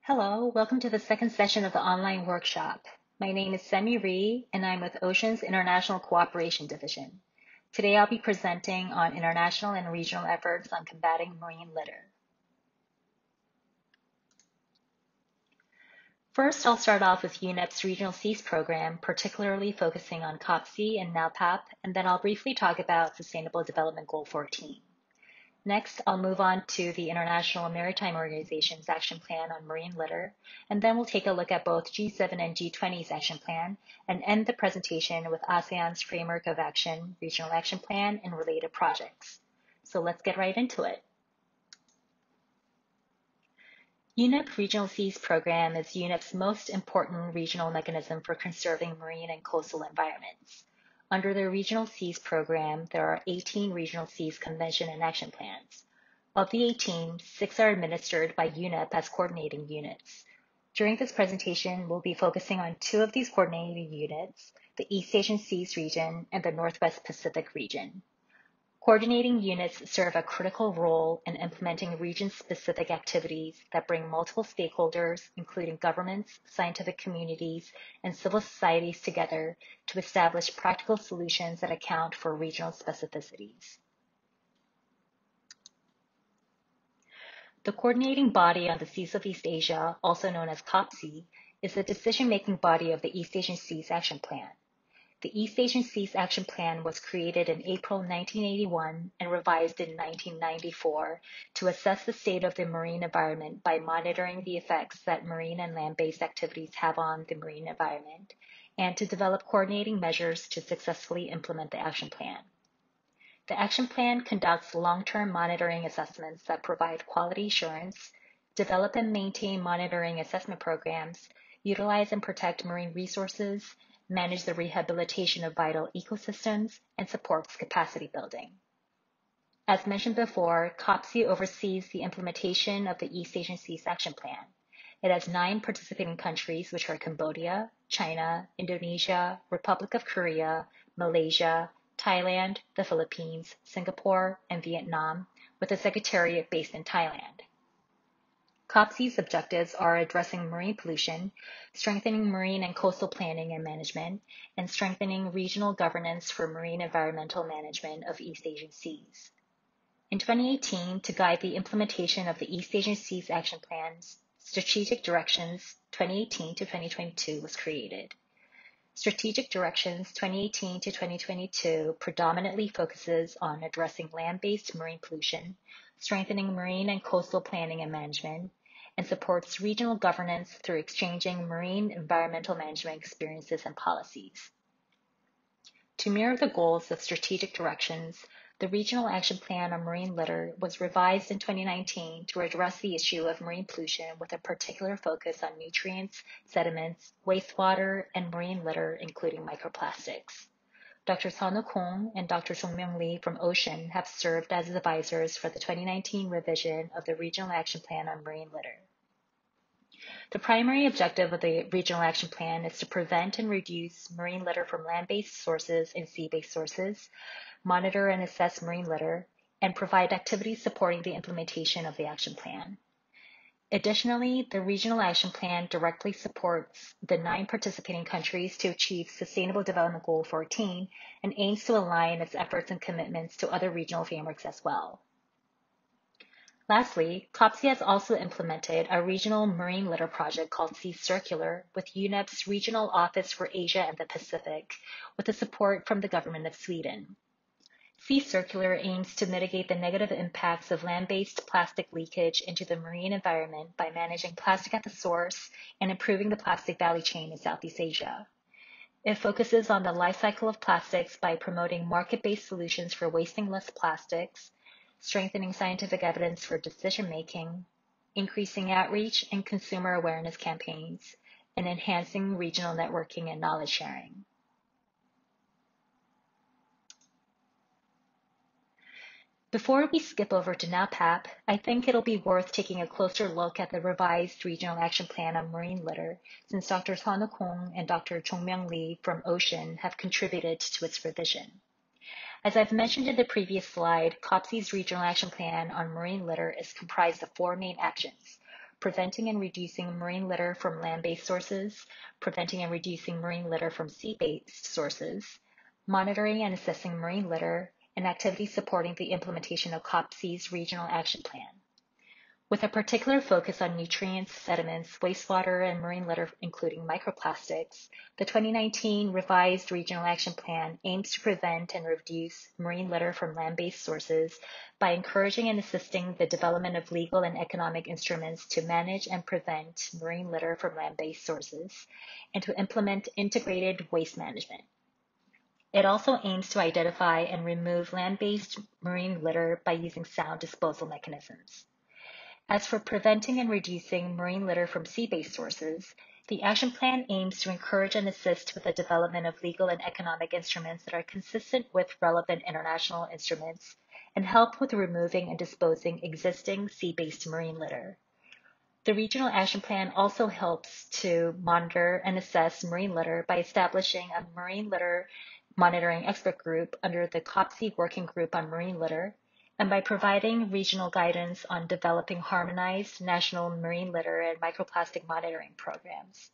Hello, welcome to the second session of the online workshop. My name is Semee Rhee, and I'm with OSEAN's International Cooperation Division. Today I'll be presenting on international and regional efforts on combating marine litter. First, I'll start off with UNEP's Regional Seas program, particularly focusing on COPSI and NALPAP, and then I'll briefly talk about Sustainable Development Goal 14. Next, I'll move on to the International Maritime Organization's Action Plan on Marine Litter, and then we'll take a look at both G7 and G20's Action Plan, and end the presentation with ASEAN's Framework of Action, Regional Action Plan, and related projects. So let's get right into it. UNEP Regional Seas Program is UNEP's most important regional mechanism for conserving marine and coastal environments. Under the Regional Seas Program, there are 18 Regional Seas Convention and Action Plans. Of the 18, 6 are administered by UNEP as coordinating units. During this presentation, we'll be focusing on 2 of these coordinating units, the East Asian Seas region and the Northwest Pacific region. Coordinating units serve a critical role in implementing region-specific activities that bring multiple stakeholders, including governments, scientific communities, and civil societies together to establish practical solutions that account for regional specificities. The coordinating body on the Seas of East Asia, also known as COPSI, is the decision-making body of the East Asian Seas Action Plan. The East Asian Seas Action Plan was created in April 1981 and revised in 1994 to assess the state of the marine environment by monitoring the effects that marine and land-based activities have on the marine environment, and to develop coordinating measures to successfully implement the action plan. The action plan conducts long-term monitoring assessments that provide quality assurance, develop and maintain monitoring assessment programs, utilize and protect marine resources, manage the rehabilitation of vital ecosystems, and supports capacity building. As mentioned before, COPSI oversees the implementation of the East Asian Seas Action Plan. It has 9 participating countries, which are Cambodia, China, Indonesia, Republic of Korea, Malaysia, Thailand, the Philippines, Singapore, and Vietnam, with a secretariat based in Thailand. COPSI's objectives are addressing marine pollution, strengthening marine and coastal planning and management, and strengthening regional governance for marine environmental management of East Asian seas. In 2018, to guide the implementation of the East Asian Seas Action Plan's Strategic Directions 2018 to 2022 was created. Strategic Directions 2018 to 2022 predominantly focuses on addressing land-based marine pollution, strengthening marine and coastal planning and management, and supports regional governance through exchanging marine environmental management experiences and policies. To mirror the goals of strategic directions, the Regional Action Plan on Marine Litter was revised in 2019 to address the issue of marine pollution with a particular focus on nutrients, sediments, wastewater, and marine litter, including microplastics. Dr. Seonwook Kong and Dr. Jongmyoung Lee from OSEAN have served as advisors for the 2019 revision of the Regional Action Plan on Marine Litter. The primary objective of the Regional Action Plan is to prevent and reduce marine litter from land-based sources and sea-based sources, monitor and assess marine litter, and provide activities supporting the implementation of the action plan. Additionally, the Regional Action Plan directly supports the 9 participating countries to achieve Sustainable Development Goal 14 and aims to align its efforts and commitments to other regional frameworks as well. Lastly, COPSI has also implemented a regional marine litter project called Sea Circular with UNEP's Regional Office for Asia and the Pacific, with the support from the government of Sweden. Sea Circular aims to mitigate the negative impacts of land-based plastic leakage into the marine environment by managing plastic at the source and improving the plastic value chain in Southeast Asia. It focuses on the life cycle of plastics by promoting market-based solutions for wasting less plastics, strengthening scientific evidence for decision-making, increasing outreach and consumer awareness campaigns, and enhancing regional networking and knowledge sharing. Before we skip over to NALPAP, I think it'll be worth taking a closer look at the revised Regional Action Plan on Marine Litter, since Dr. Seonwook Kong and Dr. Jongmyoung Lee from OSEAN have contributed to its revision. As I've mentioned in the previous slide, COPSI's Regional Action Plan on Marine Litter is comprised of 4 main actions: preventing and reducing marine litter from land-based sources, preventing and reducing marine litter from sea-based sources, monitoring and assessing marine litter, and activities supporting the implementation of COP-C's Regional Action Plan. With a particular focus on nutrients, sediments, wastewater, and marine litter, including microplastics, the 2019 revised Regional Action Plan aims to prevent and reduce marine litter from land-based sources by encouraging and assisting the development of legal and economic instruments to manage and prevent marine litter from land-based sources, and to implement integrated waste management. It also aims to identify and remove land-based marine litter by using sound disposal mechanisms. As for preventing and reducing marine litter from sea-based sources, the action plan aims to encourage and assist with the development of legal and economic instruments that are consistent with relevant international instruments and help with removing and disposing existing sea-based marine litter. The Regional Action Plan also helps to monitor and assess marine litter by establishing a marine litter monitoring expert group under the COP-C Working Group on Marine Litter, and by providing regional guidance on developing harmonized national marine litter and microplastic monitoring programs.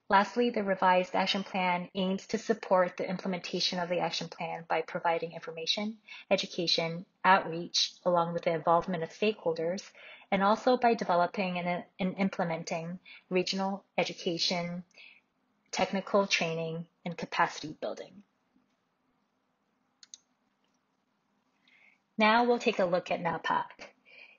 Lastly, the revised action plan aims to support the implementation of the action plan by providing information, education, outreach, along with the involvement of stakeholders, and also by developing and implementing regional education, technical training, and capacity building. Now we'll take a look at NAPAC.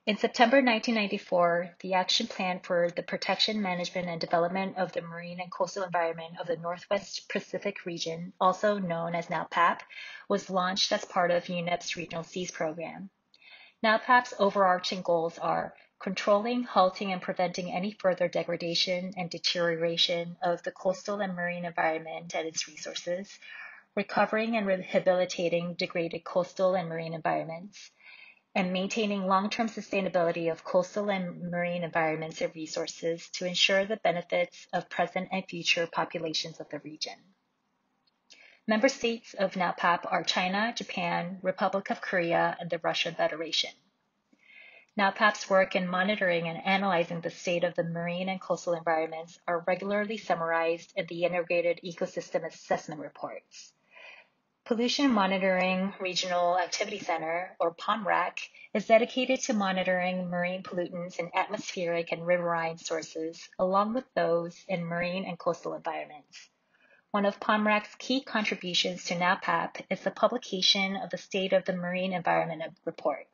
In September 1994, the Action Plan for the Protection, Management, and Development of the Marine and Coastal Environment of the Northwest Pacific Region, also known as NAPAP, was launched as part of UNEP's Regional Seas Program. NAPAP's overarching goals are controlling, halting, and preventing any further degradation and deterioration of the coastal and marine environment and its resources, recovering and rehabilitating degraded coastal and marine environments, and maintaining long-term sustainability of coastal and marine environments and resources to ensure the benefits of present and future populations of the region. Member states of NAPAP are China, Japan, Republic of Korea, and the Russian Federation. NAPAP's work in monitoring and analyzing the state of the marine and coastal environments are regularly summarized in the Integrated Ecosystem Assessment Reports. Pollution Monitoring Regional Activity Center, or POMRAC, is dedicated to monitoring marine pollutants in atmospheric and riverine sources, along with those in marine and coastal environments. One of POMRAC's key contributions to NAPAP is the publication of the State of the Marine Environment Report.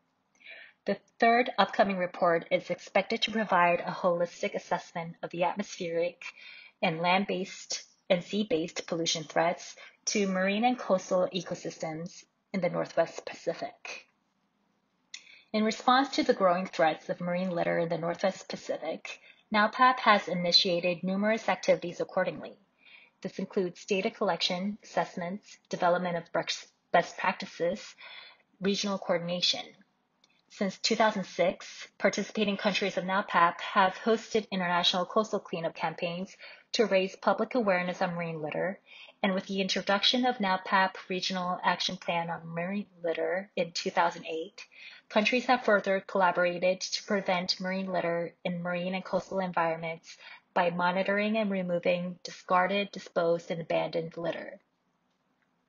The third upcoming report is expected to provide a holistic assessment of the atmospheric and land-based and sea-based pollution threats to marine and coastal ecosystems in the Northwest Pacific. In response to the growing threats of marine litter in the Northwest Pacific, NAPAP has initiated numerous activities accordingly. This includes data collection, assessments, development of best practices, regional coordination. Since 2006, participating countries of NAPAP have hosted international coastal cleanup campaigns to raise public awareness on marine litter, and with the introduction of NAPAP Regional Action Plan on Marine Litter in 2008, countries have further collaborated to prevent marine litter in marine and coastal environments by monitoring and removing discarded, disposed, and abandoned litter.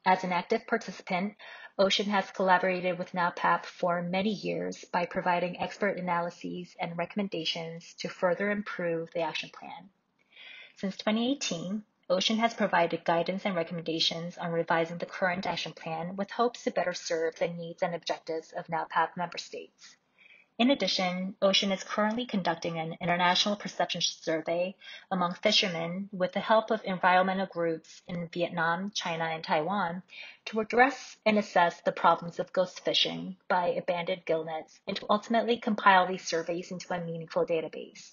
As an active participant, OSEAN has collaborated with NAPAP for many years by providing expert analyses and recommendations to further improve the action plan. Since 2018, OSEAN has provided guidance and recommendations on revising the current action plan with hopes to better serve the needs and objectives of NAPAP member states. In addition, OSEAN is currently conducting an international perception survey among fishermen with the help of environmental groups in Vietnam, China, and Taiwan to address and assess the problems of ghost fishing by abandoned gill nets and to ultimately compile these surveys into a meaningful database.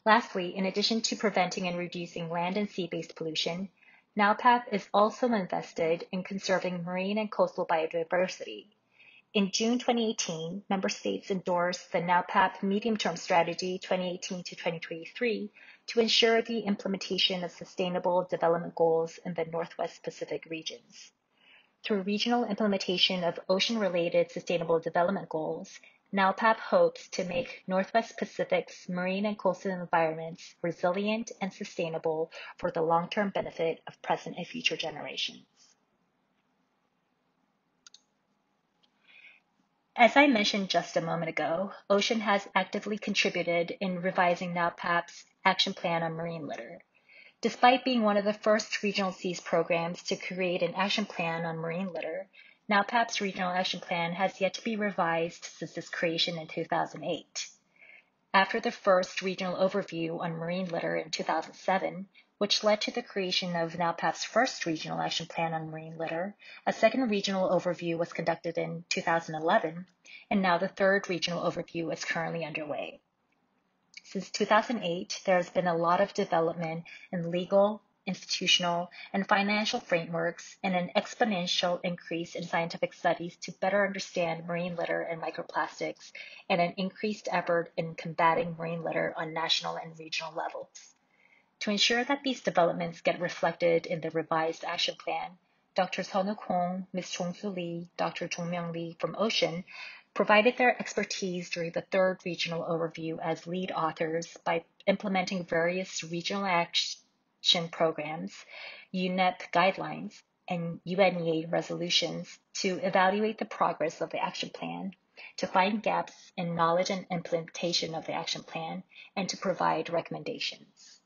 Lastly, in addition to preventing and reducing land and sea-based pollution, NAPAP is also invested in conserving marine and coastal biodiversity. In June 2018, member states endorsed the NAPAP Medium-Term Strategy 2018 to 2023 to ensure the implementation of sustainable development goals in the Northwest Pacific regions. Through regional implementation of ocean-related sustainable development goals, NALPAP hopes to make Northwest Pacific's marine and coastal environments resilient and sustainable for the long-term benefit of present and future generations. As I mentioned just a moment ago, OSEAN has actively contributed in revising NALPAP's Action Plan on Marine Litter. Despite being one of the first regional seas programs to create an action plan on marine litter, NALPAP's regional action plan has yet to be revised since its creation in 2008. After the first regional overview on marine litter in 2007, which led to the creation of NALPAP's first regional action plan on marine litter, a second regional overview was conducted in 2011, and now the third regional overview is currently underway. Since 2008, there has been a lot of development in legal, institutional, and financial frameworks and an exponential increase in scientific studies to better understand marine litter and microplastics, and an increased effort in combating marine litter on national and regional levels. To ensure that these developments get reflected in the revised action plan, Dr. Seonwook Hong, Ms. Chong-Soo Lee, Dr. Jong-Myung Lee from OSEAN provided their expertise during the third regional overview as lead authors by implementing various regional action programs, UNEP guidelines, and UNEA resolutions to evaluate the progress of the action plan, to find gaps in knowledge and implementation of the action plan, and to provide recommendations.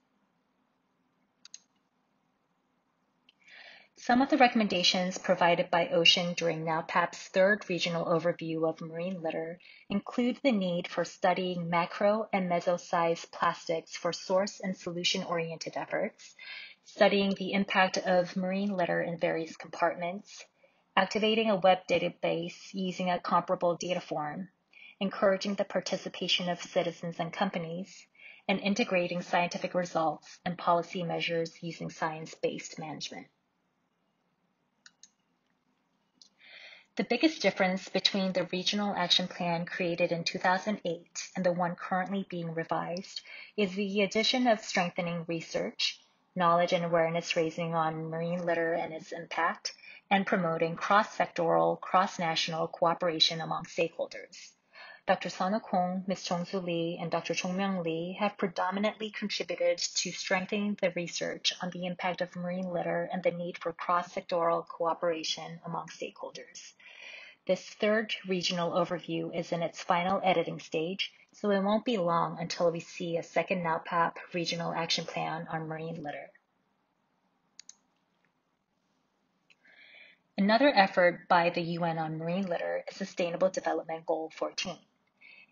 Some of the recommendations provided by OSEAN during NALPAP's third regional overview of marine litter include the need for studying macro and meso-sized plastics for source and solution-oriented efforts, studying the impact of marine litter in various compartments, activating a web database using a comparable data form, encouraging the participation of citizens and companies, and integrating scientific results and policy measures using science-based management. The biggest difference between the regional action plan created in 2008 and the one currently being revised is the addition of strengthening research, knowledge and awareness raising on marine litter and its impact, and promoting cross-sectoral, cross-national cooperation among stakeholders. Dr. Seonwook Hong, Ms. Chong-Soo Lee, and Dr. Jong-Myung Lee have predominantly contributed to strengthening the research on the impact of marine litter and the need for cross-sectoral cooperation among stakeholders. This third regional overview is in its final editing stage, so it won't be long until we see a second NALPAP regional action plan on marine litter. Another effort by the UN on marine litter is Sustainable Development Goal 14.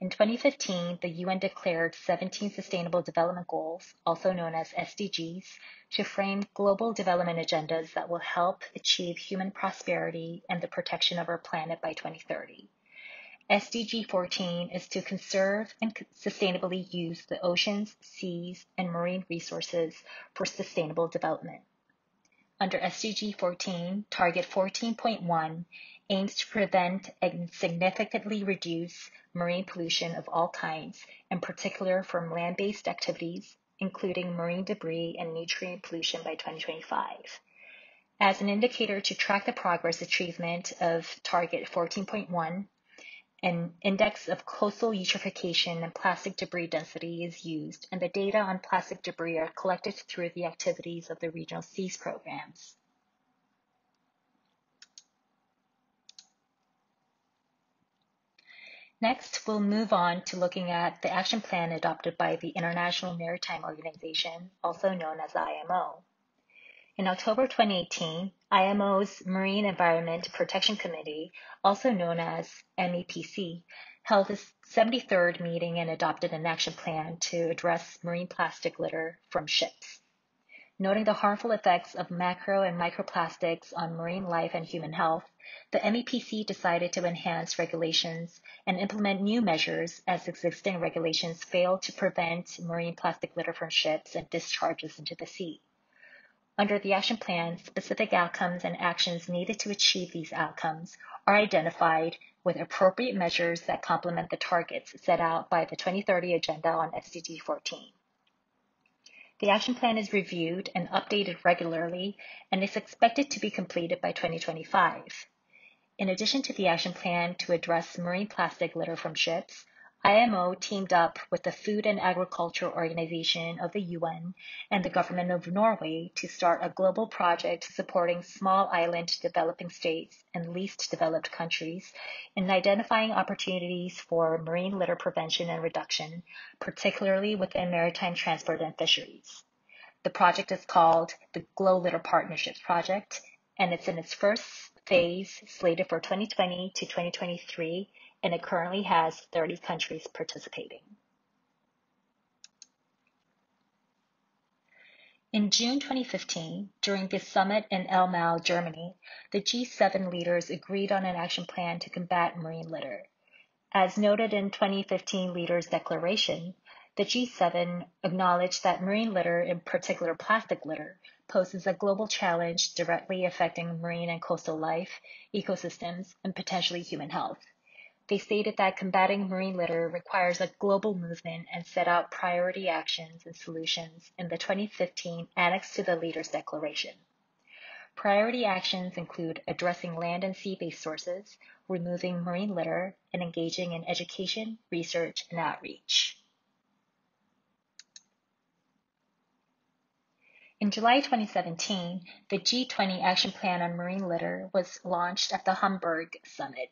In 2015, the UN declared 17 Sustainable Development Goals, also known as SDGs, to frame global development agendas that will help achieve human prosperity and the protection of our planet by 2030. SDG 14 is to conserve and sustainably use the oceans, seas, and marine resources for sustainable development. Under SDG 14, Target 14.1 aims to prevent and significantly reduce marine pollution of all kinds, in particular from land-based activities, including marine debris and nutrient pollution by 2025. As an indicator to track the progress achievement of Target 14.1, an index of coastal eutrophication and plastic debris density is used, and the data on plastic debris are collected through the activities of the regional seas programs. Next, we'll move on to looking at the action plan adopted by the International Maritime Organization, also known as IMO. In October 2018, IMO's Marine Environment Protection Committee, also known as MEPC, held its 73rd meeting and adopted an action plan to address marine plastic litter from ships. Noting the harmful effects of macro and microplastics on marine life and human health, the MEPC decided to enhance regulations and implement new measures as existing regulations fail to prevent marine plastic litter from ships and discharges into the sea. Under the action plan, specific outcomes and actions needed to achieve these outcomes are identified with appropriate measures that complement the targets set out by the 2030 Agenda on SDG 14. The action plan is reviewed and updated regularly and is expected to be completed by 2025. In addition to the action plan to address marine plastic litter from ships, IMO teamed up with the Food and Agriculture Organization of the UN and the government of Norway to start a global project supporting small island developing states and least developed countries in identifying opportunities for marine litter prevention and reduction, particularly within maritime transport and fisheries. The project is called the Glow Litter Partnerships Project, and it's in its first phase slated for 2020 to 2023, and it currently has 30 countries participating. In June 2015, during the summit in Elmau, Germany, the G7 leaders agreed on an action plan to combat marine litter. As noted in 2015 Leaders' Declaration, the G7 acknowledged that marine litter, in particular plastic litter, poses a global challenge directly affecting marine and coastal life, ecosystems, and potentially human health. They stated that combating marine litter requires a global movement and set out priority actions and solutions in the 2015 Annex to the Leaders' Declaration. Priority actions include addressing land and sea-based sources, removing marine litter, and engaging in education, research, and outreach. In July 2017, the G20 Action Plan on Marine Litter was launched at the Hamburg Summit.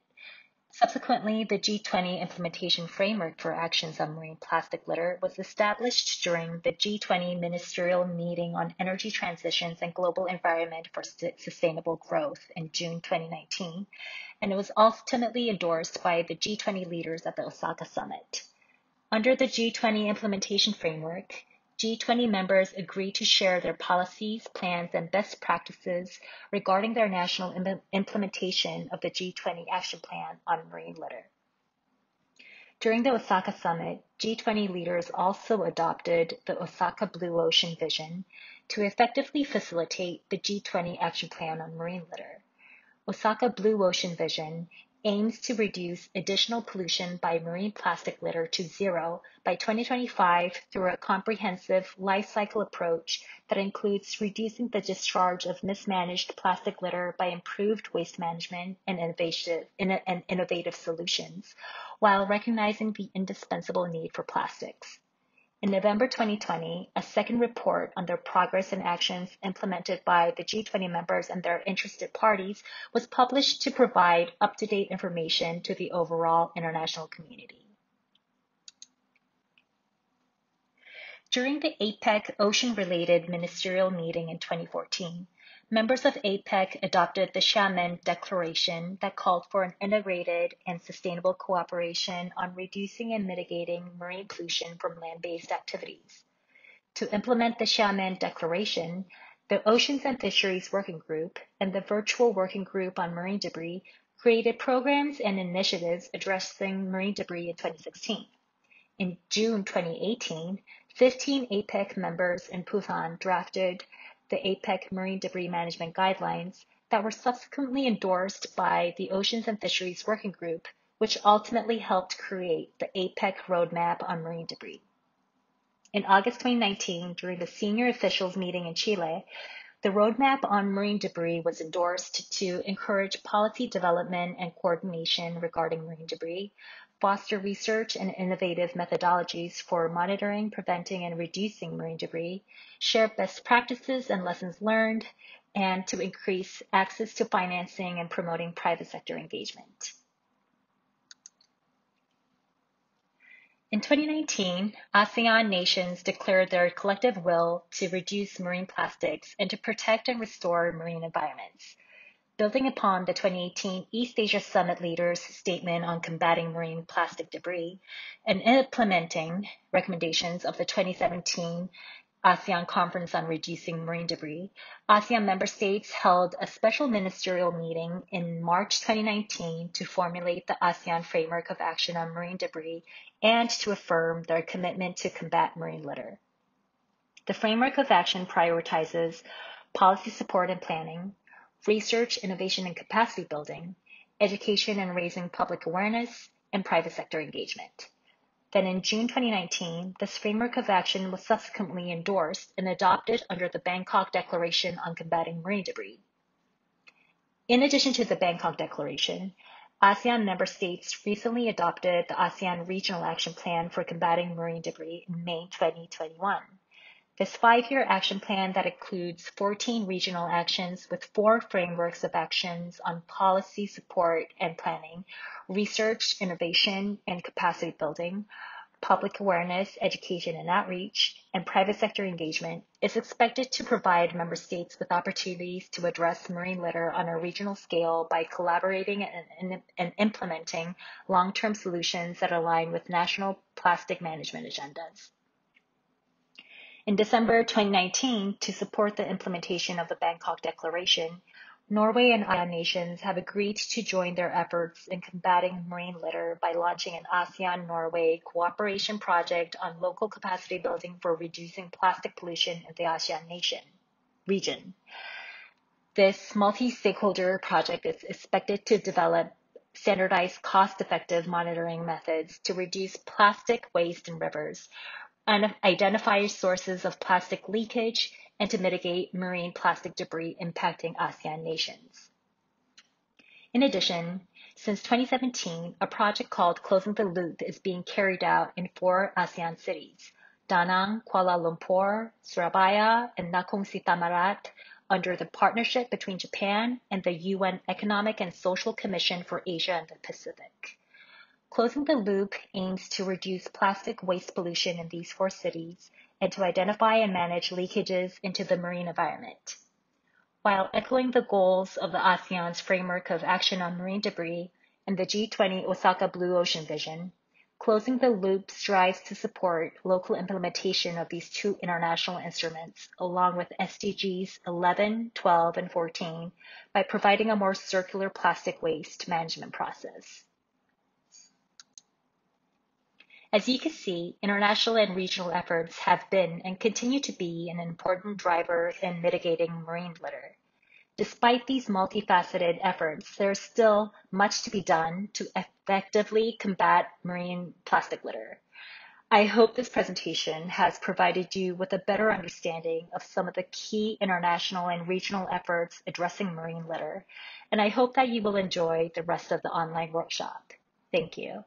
Subsequently, the G20 Implementation Framework for Actions on Marine Plastic Litter was established during the G20 Ministerial Meeting on Energy Transitions and Global Environment for Sustainable Growth in June 2019, and it was ultimately endorsed by the G20 leaders at the Osaka Summit. Under the G20 Implementation Framework, G20 members agreed to share their policies, plans, and best practices regarding their national implementation of the G20 Action Plan on Marine Litter. During the Osaka Summit, G20 leaders also adopted the Osaka Blue Ocean Vision to effectively facilitate the G20 Action Plan on Marine Litter. Osaka Blue Ocean Vision aims to reduce additional pollution by marine plastic litter to zero by 2025 through a comprehensive life cycle approach that includes reducing the discharge of mismanaged plastic litter by improved waste management and innovative solutions, while recognizing the indispensable need for plastics. In November 2020, a second report on their progress and actions implemented by the G20 members and their interested parties was published to provide up-to-date information to the overall international community. During the APEC ocean-related ministerial meeting in 2014, members of APEC adopted the Xiamen Declaration that called for an integrated and sustainable cooperation on reducing and mitigating marine pollution from land-based activities. To implement the Xiamen Declaration, the Oceans and Fisheries Working Group and the Virtual Working Group on Marine Debris created programs and initiatives addressing marine debris in 2016. In June 2018, 15 APEC members in Phuthon drafted the APEC Marine Debris Management Guidelines that were subsequently endorsed by the Oceans and Fisheries Working Group, which ultimately helped create the APEC Roadmap on Marine Debris. In August 2019, during the senior officials meeting in Chile, the Roadmap on Marine Debris was endorsed to encourage policy development and coordination regarding marine debris, foster research and innovative methodologies for monitoring, preventing, and reducing marine debris, share best practices and lessons learned, and to increase access to financing and promoting private sector engagement. In 2019, ASEAN nations declared their collective will to reduce marine plastics and to protect and restore marine environments. Building upon the 2018 East Asia Summit leaders' statement on combating marine plastic debris and implementing recommendations of the 2017 ASEAN Conference on Reducing Marine Debris, ASEAN member states held a special ministerial meeting in March 2019 to formulate the ASEAN Framework of Action on Marine Debris and to affirm their commitment to combat marine litter. The Framework of Action prioritizes policy support and planning, research, innovation, and capacity building, education and raising public awareness, and private sector engagement. Then in June 2019, this framework of action was subsequently endorsed and adopted under the Bangkok Declaration on Combating Marine Debris. In addition to the Bangkok Declaration, ASEAN member states recently adopted the ASEAN Regional Action Plan for Combating Marine Debris in May 2021. This 5-year action plan that includes 14 regional actions with 4 frameworks of actions on policy support and planning, research, innovation, and capacity building, public awareness, education and outreach, and private sector engagement is expected to provide member states with opportunities to address marine litter on a regional scale by collaborating and implementing long-term solutions that align with national plastic management agendas. In December 2019, to support the implementation of the Bangkok Declaration, Norway and ASEAN nations have agreed to join their efforts in combating marine litter by launching an ASEAN-Norway cooperation project on local capacity building for reducing plastic pollution in the ASEAN region. This multi-stakeholder project is expected to develop standardized, cost-effective monitoring methods to reduce plastic waste in rivers, and identify sources of plastic leakage, and to mitigate marine plastic debris impacting ASEAN nations. In addition, since 2017, a project called Closing the Loop is being carried out in 4 ASEAN cities, Da Nang, Kuala Lumpur, Surabaya, and Nakhon Si Thammarat, under the partnership between Japan and the UN Economic and Social Commission for Asia and the Pacific. Closing the Loop aims to reduce plastic waste pollution in these 4 cities and to identify and manage leakages into the marine environment. While echoing the goals of the ASEAN's framework of action on marine debris and the G20 Osaka Blue Ocean Vision, Closing the Loop strives to support local implementation of these 2 international instruments, along with SDGs 11, 12, and 14, by providing a more circular plastic waste management process. As you can see, international and regional efforts have been and continue to be an important driver in mitigating marine litter. Despite these multifaceted efforts, there is still much to be done to effectively combat marine plastic litter. I hope this presentation has provided you with a better understanding of some of the key international and regional efforts addressing marine litter, and I hope that you will enjoy the rest of the online workshop. Thank you.